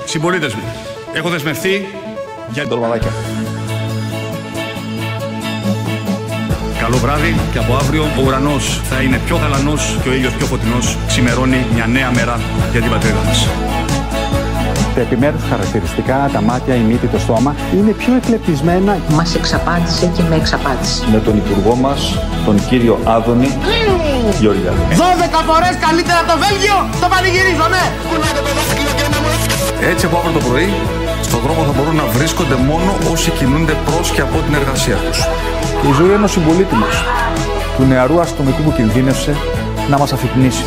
Συμπολίτες μου, έχω δεσμευθεί για ντολμαδάκια. Καλό βράδυ και από αύριο ο ουρανός θα είναι πιο γαλανός και ο ήλιος πιο φωτεινός. Ξημερώνει μια νέα μέρα για την πατρίδα μας. Τα επιμέρους χαρακτηριστικά, τα μάτια, η μύτη, το στόμα είναι πιο εκλεπτισμένα. Μας εξαπάτησε και με εξαπάτησε. Με τον υπουργό μας, τον κύριο Άδωνη Γεωργιάδη. 12 φορές καλύτερα από το Βέλγιο, το πανηγυρίζω, ναι! Έτσι από αύριο το πρωί, στον δρόμο θα μπορούν να βρίσκονται μόνο όσοι κινούνται προς και από την εργασία τους. Η ζωή ενός συμπολίτη μας, του νεαρού αστυνομικού που κινδύνευσε, να μας αφυπνήσει.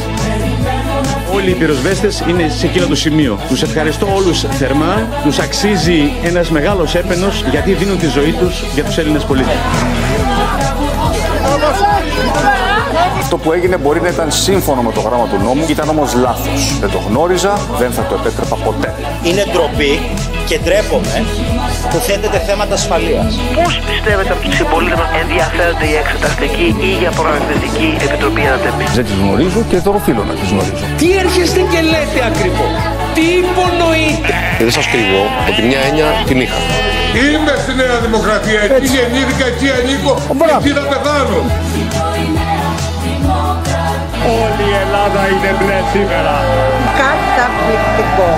Όλοι οι πυροσβέστες είναι σε εκείνο το σημείο. Τους ευχαριστώ όλους θερμά. Τους αξίζει ένας μεγάλος έπαινος γιατί δίνουν τη ζωή τους για τους Έλληνες πολίτες. Αυτό που έγινε μπορεί να ήταν σύμφωνο με το γράμμα του νόμου, ήταν όμως λάθος. Δεν το γνώριζα, δεν θα το επέτρεπα ποτέ. Είναι ντροπή και ντρέπομαι που θέτεται θέματα ασφαλείας. Πώς πιστεύετε από τους συμπολίτες μας ενδιαφέρονται η Εξεταστική ή η Απορροφητική Επιτροπή ΑΔΕΠΗ? Δεν τις γνωρίζω και δεν οφείλω να τις γνωρίζω. Τι έρχεστε και λέτε ακριβώς? Τι υπονοείτε? Δεν σας κρύβω, από μια έννοια την είχα. Είμαι στη Νέα Δημοκρατία, εκεί γεννήθηκα, εκεί ανήκω, εκεί θα πεθάνω. Όλη η Ελλάδα είναι μπλε σήμερα. Καταπληκτικό.